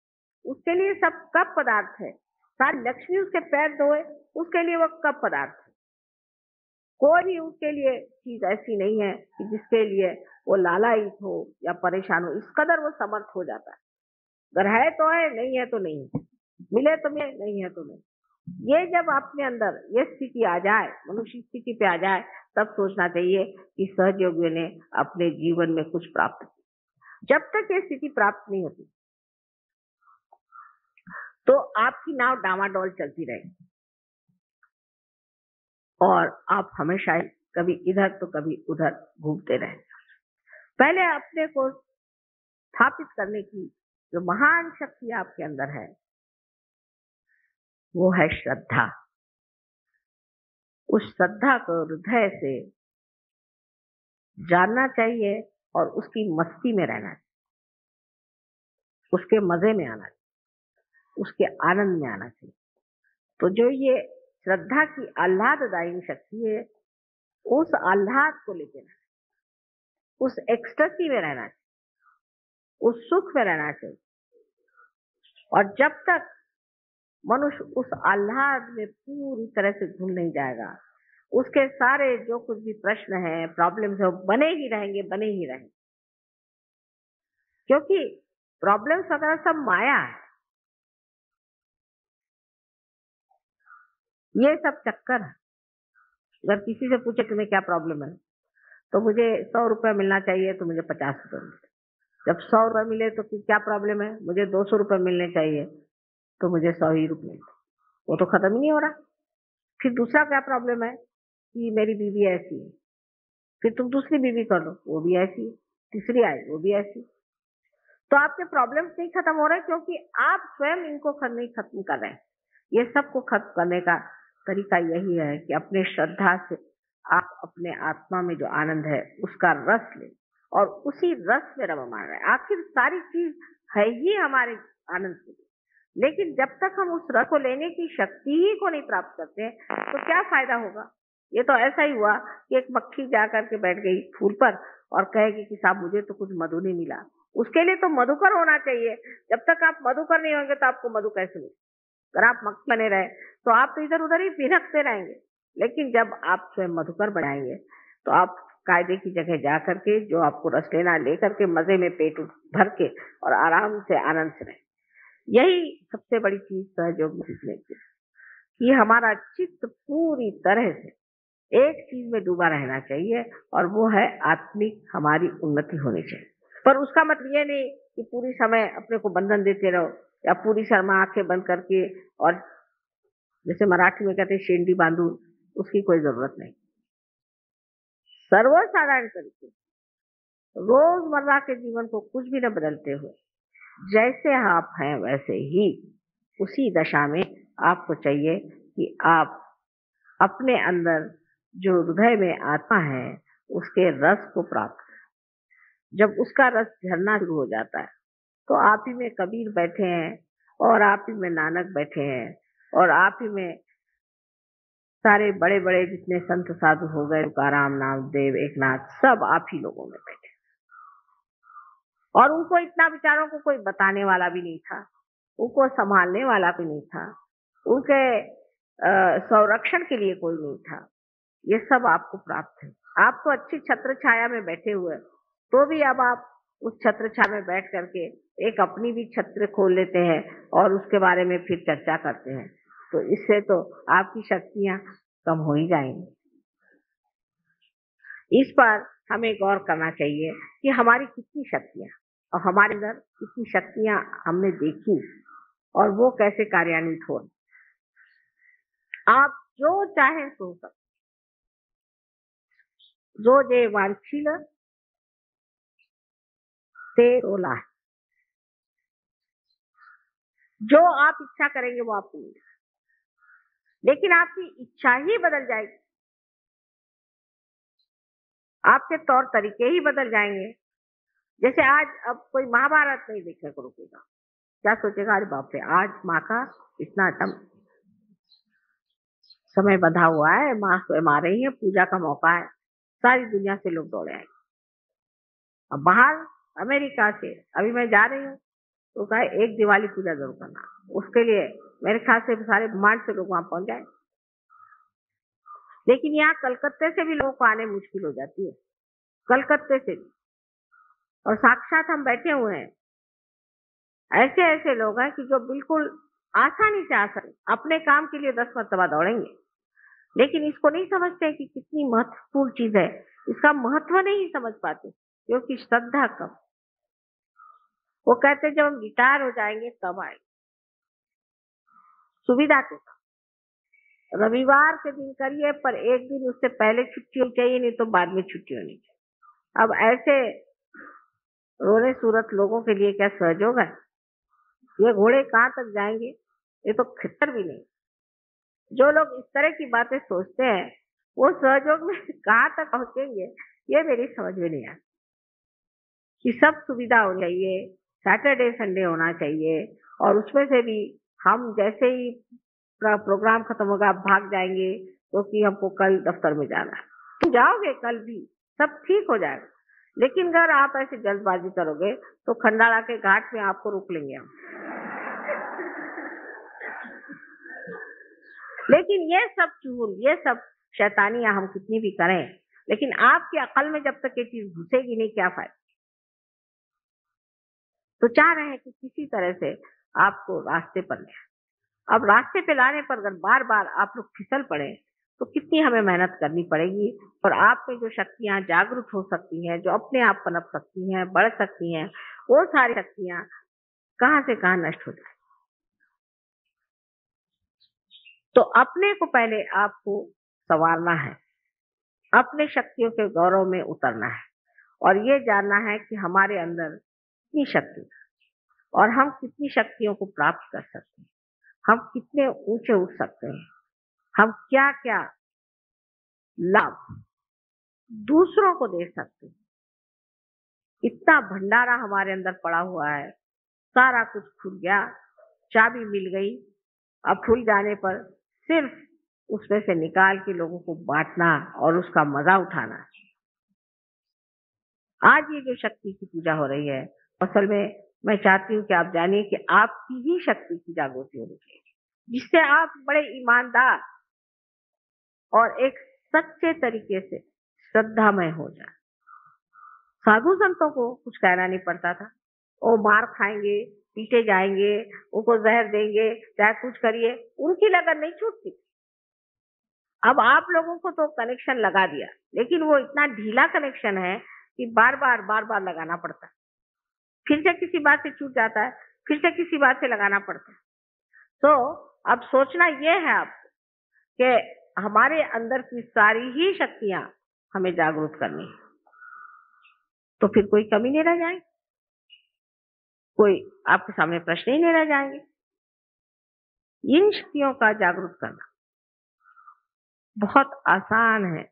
उसके लिए सब कब पदार्थ है। सारी लक्ष्मी उसके पैर धोए, उसके लिए वो कब पदार्थ है। कोई भी उसके लिए चीज ऐसी नहीं है कि जिसके लिए वो लालायित हो या परेशान हो। इस कदर वो समर्थ हो जाता है। अगर है तो है, नहीं है तो नहीं, मिले तो मिले, नहीं है तो नहीं। ये जब अपने अंदर ये स्थिति आ जाए, मनुष्य स्थिति पे आ जाए, तब सोचना चाहिए कि सहयोगियों ने अपने जीवन में कुछ प्राप्त किया। जब तक ये स्थिति प्राप्त नहीं होती तो आपकी नाव डामाडोल चलती रहेगी और आप हमेशा कभी इधर तो कभी उधर घूमते रहेंगे। पहले अपने को स्थापित करने की जो महान शक्ति आपके अंदर है वो है श्रद्धा। उस श्रद्धा को हृदय से जानना चाहिए और उसकी मस्ती में रहना चाहिए, उसके मजे में आना चाहिए, उसके आनंद में आना चाहिए। तो जो ये श्रद्धा की आह्लाददायी शक्ति है, उस आह्लाद को लेकर रहना, उस एक्सटेसी में रहना चाहिए, उस सुख में रहना चाहिए। और जब तक मनुष्य उस आह्लाद में पूरी तरह से घुल नहीं जाएगा, उसके सारे जो कुछ भी प्रश्न है, प्रॉब्लम्स है, बने ही रहेंगे, बने ही रहेंगे। क्योंकि प्रॉब्लम्स वगैरह सब माया है, ये सब चक्कर है। अगर किसी से पूछे तुम्हें क्या प्रॉब्लम है, तो मुझे 100 रुपए मिलना चाहिए, तो मुझे 50 रुपए मिलते। जब 100 रुपए मिले तो फिर क्या प्रॉब्लम है, मुझे 200 रुपए मिलने चाहिए, तो मुझे 100 ही रुपए मिलते। वो तो खत्म ही नहीं हो रहा। फिर दूसरा क्या प्रॉब्लम है कि मेरी बीवी ऐसी है, फिर तुम दूसरी बीवी कर लो, वो भी ऐसी है, तीसरी आई, वो भी ऐसी। तो आपके प्रॉब्लम्स नहीं खत्म हो रहे, क्योंकि आप स्वयं इनको नहीं खत्म कर रहे हैं। ये सबको खत्म करने का तरीका यही है कि अपने श्रद्धा से आप अपने आत्मा में जो आनंद है उसका रस ले और उसी रस में रममान रहे। आखिर सारी चीज है ही हमारे आनंद के लिए, लेकिन जब तक हम उस रस को लेने की शक्ति ही को नहीं प्राप्त करते तो क्या फायदा होगा। ये तो ऐसा ही हुआ कि एक मक्खी जा करके बैठ गई फूल पर और कहेगी कि साहब मुझे तो कुछ मधु नहीं मिला। उसके लिए तो मधुकर होना चाहिए। जब तक आप मधुकर नहीं होंगे तो आपको मधु कैसे मिले। अगर आप मक्खी बने रहे तो आप तो इधर उधर ही भिनकते रहेंगे। लेकिन जब आप स्वयं मधुकर बनाएंगे तो आप कायदे की जगह जा करके जो आपको रस लेना ले करके मजे में पेट भर के और आराम से आनंद से रहे। यही सबसे बड़ी चीज सहयोग सीखने की कि हमारा चित्त पूरी तरह से एक चीज में डूबा रहना चाहिए और वो है आत्मिक हमारी उन्नति होनी चाहिए। पर उसका मतलब ये नहीं कि पूरी समय अपने को बंधन देते रहो या पूरी शर्मा आंखें बंद करके और जैसे मराठी में कहते हैं शेंडी बांधू, उसकी कोई जरूरत नहीं। सर्वसाधारण तरीके रोजमर्रा के जीवन को कुछ भी न बदलते हुए जैसे आप हैं वैसे ही उसी दशा में आपको चाहिए कि आप अपने अंदर जो हृदय में आत्मा है उसके रस को प्राप्त करें। जब उसका रस झरना शुरू हो जाता है तो आप ही में कबीर बैठे हैं और आप ही में नानक बैठे हैं और आप ही में सारे बड़े बड़े जितने संत साधु हो गए, तुकाराम, नामदेव, एकनाथ, सब आप ही लोगों में बैठे। और उनको इतना विचारों को कोई बताने वाला भी नहीं था, उनको संभालने वाला भी नहीं था, उनके संरक्षण के लिए कोई नहीं था। ये सब आपको प्राप्त है। आप तो अच्छी छत्र छाया में बैठे हुए, तो भी अब आप उस छत्र छाया में बैठ करके एक अपनी भी छत्र खोल लेते हैं और उसके बारे में फिर चर्चा करते हैं। तो इससे तो आपकी शक्तियां कम हो ही जाएंगी। इस पर हमें गौर करना चाहिए कि हमारी कितनी शक्तियां और हमारे अंदर कितनी शक्तियां हमने देखी और वो कैसे कार्यान्वित हो। आप जो चाहे सो सकते, जो जे वांछिल ते रोला, जो आप इच्छा करेंगे वो आपको मिलेगा। लेकिन आपकी इच्छा ही बदल जाएगी, आपके तौर तरीके ही बदल जाएंगे। जैसे आज अब कोई महाभारत नहीं देखने को रुकेगा, क्या सोचेगा, अरे बाप रे आज माँ का इतना अच्छा समय बंधा हुआ है, माँ स्वयं आ रही है, पूजा का मौका है, सारी दुनिया से लोग दौड़े आए। अब बाहर अमेरिका से अभी मैं जा रही हूँ तो कहा एक दिवाली पूजा जरूर करना, उसके लिए मेरे ख्याल से सारे ब्रह्मांड से लोग वहां पहुंच जाए। लेकिन यहाँ कलकत्ते से भी लोगों को आने मुश्किल हो जाती है, कलकत्ते से भी। और साक्षात हम बैठे हुए हैं, ऐसे ऐसे लोग हैं कि जो बिल्कुल आसानी से आ सकते, अपने काम के लिए 10 मरतबा दौड़ेंगे, लेकिन इसको नहीं समझते कि कितनी महत्वपूर्ण चीज है, इसका महत्व नहीं समझ पाते, क्योंकि श्रद्धा कम। वो कहते जब हम रिटायर हो जाएंगे तब आएंगे, सुविधा के साथ। रविवार के दिन करिए, पर एक दिन उससे पहले छुट्टी होनी चाहिए, नहीं तो बाद में छुट्टी होनी चाहिए। अब ऐसे रोने सूरत लोगों के लिए क्या सहयोग है? ये घोड़े कहाँ तक जाएंगे, ये तो खच्चर भी नहीं। जो लोग इस तरह की बातें सोचते हैं वो सहयोग में कहाँ तक पहुंचेंगे, ये मेरी समझ में नहीं आती। कि सब सुविधा होनी चाहिए, सैटरडे संडे होना चाहिए, और उसमें से भी हम जैसे ही प्रोग्राम खत्म होगा आप भाग जाएंगे, क्योंकि हमको कल दफ्तर में जाना है। तुम जाओगे कल भी, सब ठीक हो जाएगा। लेकिन अगर आप ऐसे जल्दबाजी करोगे तो खंडाला के घाट में आपको रोक लेंगे हम। लेकिन ये सब चूल, ये सब शैतानियां हम कितनी भी करें, लेकिन आपकी अकल में जब तक ये चीज घुसेगी नहीं, क्या फायदा। तो चाह रहे हैं कि किसी तरह से आपको रास्ते पर ले। अब रास्ते पे लाने पर अगर बार बार आप लोग फिसल पड़े तो कितनी हमें मेहनत करनी पड़ेगी, और आप में जो शक्तियां जागरूक हो सकती हैं, जो अपने आप पनप सकती हैं, बढ़ सकती हैं, वो सारी शक्तियां कहां से कहां नष्ट हो जाए। तो अपने को पहले आपको संवारना है, अपने शक्तियों के गौरव में उतरना है, और ये जानना है कि हमारे अंदर कितनी शक्ति है और हम कितनी शक्तियों को प्राप्त कर सकते हैं, हम कितने ऊंचे उठ सकते हैं, हम क्या क्या लाभ दूसरों को दे सकते हैं। इतना भंडारा हमारे अंदर पड़ा हुआ है, सारा कुछ खुल गया, चाबी मिल गई। अब खुल जाने पर सिर्फ उसमें से निकाल के लोगों को बांटना और उसका मजा उठाना। आज ये जो शक्ति की पूजा हो रही है, असल में मैं चाहती हूँ कि आप जानिए कि आपकी ही शक्ति की जागृति होनी चाहिए, जिससे आप बड़े ईमानदार और एक सच्चे तरीके से श्रद्धामय हो जाए। साधु संतों को कुछ कहना नहीं पड़ता था, वो मार खाएंगे, पीटे जाएंगे, उनको जहर देंगे, चाहे कुछ करिए, उनकी लगन नहीं छूटती। अब आप लोगों को तो कनेक्शन लगा दिया, लेकिन वो इतना ढीला कनेक्शन है कि बार बार लगाना पड़ता है। फिर से किसी बात से छूट जाता है, फिर से किसी बात से लगाना पड़ता है। तो अब सोचना ये है आपको कि हमारे अंदर की सारी ही शक्तियां हमें जागरूक करनी है, तो फिर कोई कमी नहीं रह जाएगी, कोई आपके सामने प्रश्न ही नहीं रह जाएंगे। इन शक्तियों का जागरूक करना बहुत आसान है।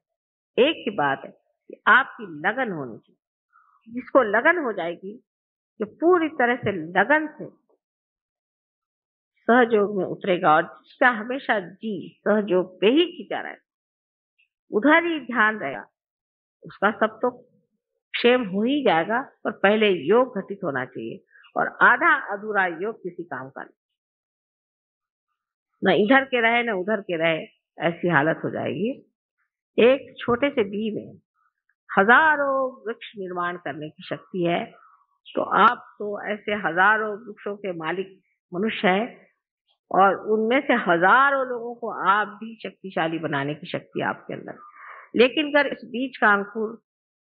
एक ही बात है कि आपकी लगन होनी चाहिए। जिसको लगन हो जाएगी, जो पूरी तरह से लगन से सहयोग में उतरेगा, और जिसका हमेशा जी सहयोग पे ही खींचा रहे, उधर ही ध्यान रहेगा, उसका सब तो क्षेम हो ही जाएगा। पर पहले योग घटित होना चाहिए, और आधा अधूरा योग किसी काम का नहीं। न इधर के रहे न उधर के रहे, ऐसी हालत हो जाएगी। एक छोटे से बी में हजारों वृक्ष निर्माण करने की शक्ति है। तो आप तो ऐसे हजारों वृक्षों के मालिक मनुष्य हैं, और उनमें से हजारों लोगों को आप भी शक्तिशाली बनाने की शक्ति आपके अंदर। लेकिन अगर इस बीज का अंकुर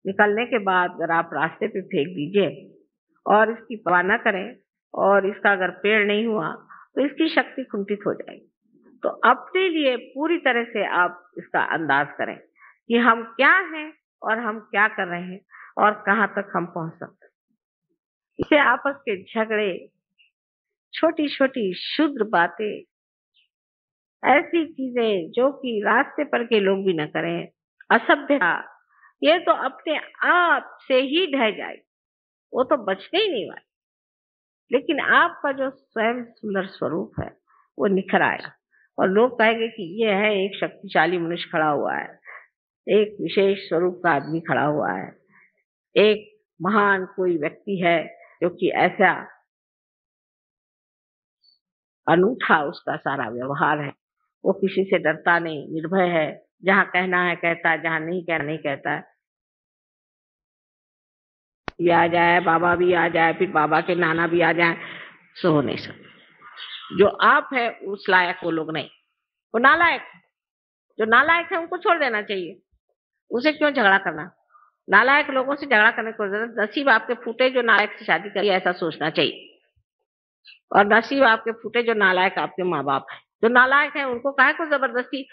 निकलने के बाद अगर आप रास्ते पे फेंक दीजिए और इसकी परवाह न करें, और इसका अगर पेड़ नहीं हुआ, तो इसकी शक्ति कुंठित हो जाएगी। तो अपने लिए पूरी तरह से आप इसका अंदाज करें कि हम क्या हैं और हम क्या कर रहे हैं और कहाँ तक हम पहुंच सकते हैं। इसे आपस के झगड़े, छोटी छोटी क्षुद्र बातें, ऐसी चीजें जो कि रास्ते पर के लोग भी न करें, असभ्यता, ये तो अपने आप से ही ढह जाए, वो तो बचने ही नहीं वाले। लेकिन आपका जो स्वयं सुंदर स्वरूप है वो निखर आया, और लोग कहेंगे कि ये है एक शक्तिशाली मनुष्य खड़ा हुआ है, एक विशेष स्वरूप का आदमी खड़ा हुआ है, एक महान कोई व्यक्ति है जो कि ऐसा अनूठा उसका सारा व्यवहार है, वो किसी से डरता नहीं, निर्भय है, जहाँ कहना है कहता है, जहाँ नहीं कहना नहीं कहता है। ये आ जाए, बाबा भी आ जाए, फिर बाबा के नाना भी आ जाए, सो हो नहीं सकता। जो आप है उस लायक वो लोग नहीं, वो नालायक। जो नालायक है उनको छोड़ देना चाहिए, उसे क्यों झगड़ा करना। नालायक लोगों से झगड़ा करने को जरूरत, नसीब आपके फूटे जो नालायक से शादी करिए, ऐसा सोचना चाहिए। और नसीब आपके फूटे जो नालायक आपके माँ बाप है। जो नालायक है उनको काहे को जबरदस्ती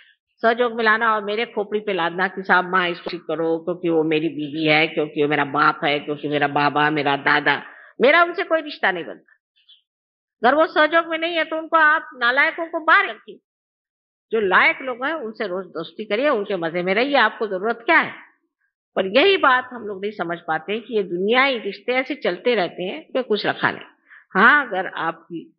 सहयोग मिलाना और मेरे खोपड़ी पे लादना कि साहब माँ इसको ठीक करो, क्योंकि वो मेरी बीवी है, क्योंकि वो मेरा बाप है, क्योंकि मेरा बाबा, मेरा दादा। मेरा उनसे कोई रिश्ता नहीं बनता। अगर वो सहयोग में नहीं है तो उनको आप नालायकों को बाहर रखिए। जो लायक लोग हैं उनसे रोज दोस्ती करिए, उनके मजे में रहिए, आपको जरूरत क्या है। पर यही बात हम लोग नहीं समझ पाते कि ये दुनियाई रिश्ते ऐसे चलते रहते हैं, इसमें कुछ रखा नहीं। हाँ, अगर आपकी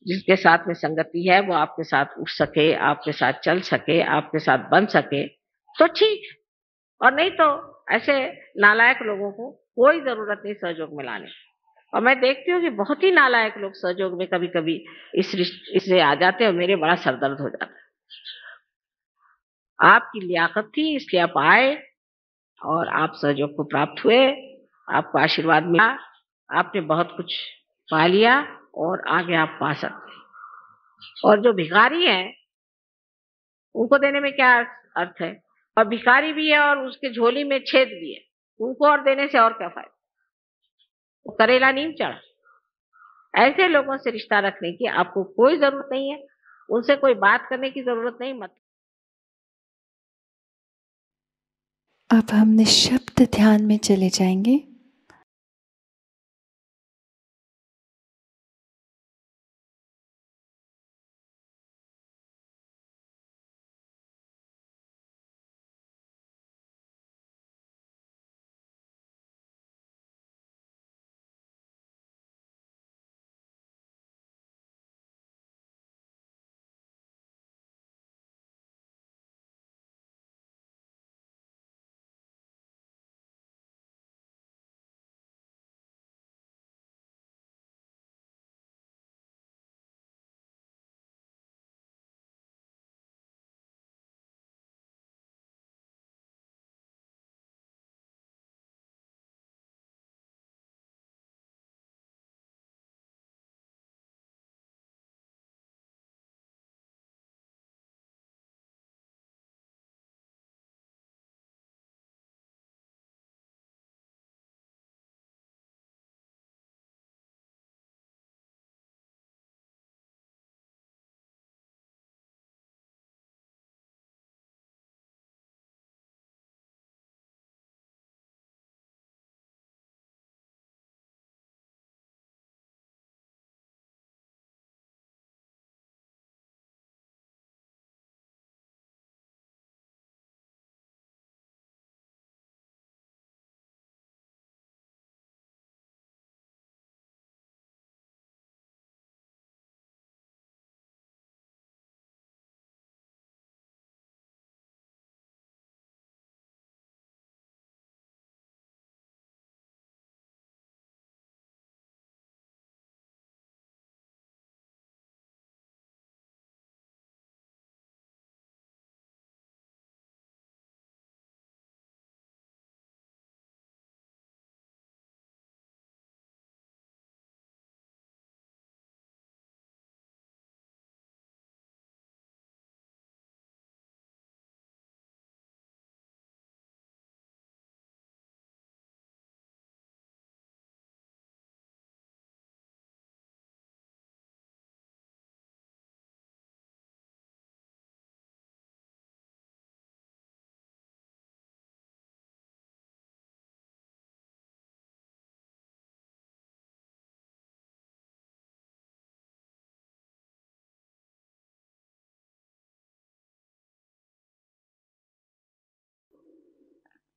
जिसके साथ में संगति है वो आपके साथ उठ सके, आपके साथ चल सके, आपके साथ बन सके तो ठीक, और नहीं तो ऐसे नालायक लोगों को कोई जरूरत नहीं सहयोग में लाने। और मैं देखती हूँ कि बहुत ही नालायक लोग सहयोग में कभी कभी इससे आ जाते हैं और मेरे बड़ा सरदर्द हो जाता है। आपकी लियाकत थी इसलिए आप आए और आप सहयोग को प्राप्त हुए, आपको आशीर्वाद मिला, आपने बहुत कुछ पा लिया और आगे आप पा सकते हैं। और जो भिखारी हैं उनको देने में क्या अर्थ है। और भिखारी भी है और उसके झोली में छेद भी है, उनको और देने से और क्या फायदा। वो करेला नीम चढ़ा। ऐसे लोगों से रिश्ता रखने की आपको कोई जरूरत नहीं है, उनसे कोई बात करने की जरूरत नहीं। मत अब हम निःशब्द ध्यान में चले जाएंगे।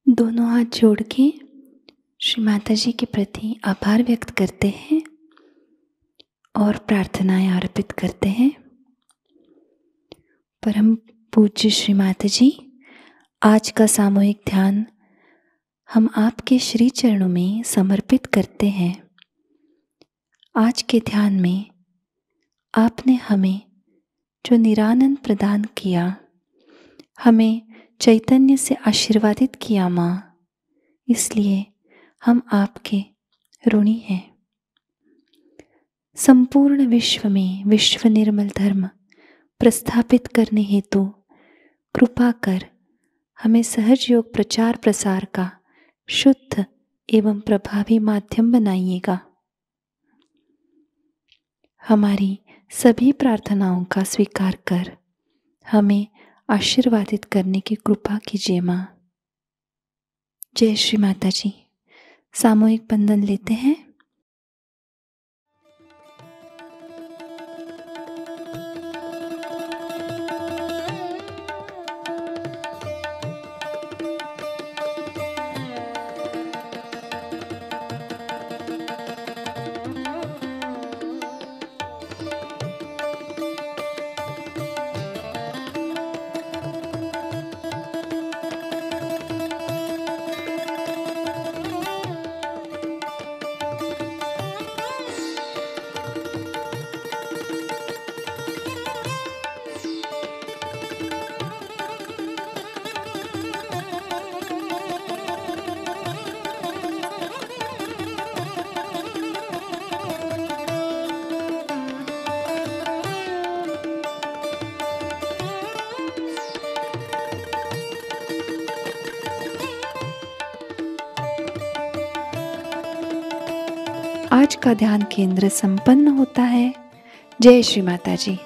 दोनों हाथ जोड़ के श्री माता जी के प्रति आभार व्यक्त करते हैं और प्रार्थनाएं अर्पित करते हैं। परम पूज्य श्री माता जी, आज का सामूहिक ध्यान हम आपके श्री चरणों में समर्पित करते हैं। आज के ध्यान में आपने हमें जो निरानंद प्रदान किया, हमें चैतन्य से आशीर्वादित किया माँ, इसलिए हम आपके ऋणी हैं। संपूर्ण विश्व में विश्व निर्मल धर्म प्रस्थापित करने हेतु कृपा कर हमें सहज योग प्रचार प्रसार का शुद्ध एवं प्रभावी माध्यम बनाइएगा। हमारी सभी प्रार्थनाओं का स्वीकार कर हमें आशीर्वादित करने की कृपा कीजिए माँ। जय श्री माता जी। सामूहिक बंधन लेते हैं। आज का ध्यान केंद्र संपन्न होता है। जय श्री माता जी।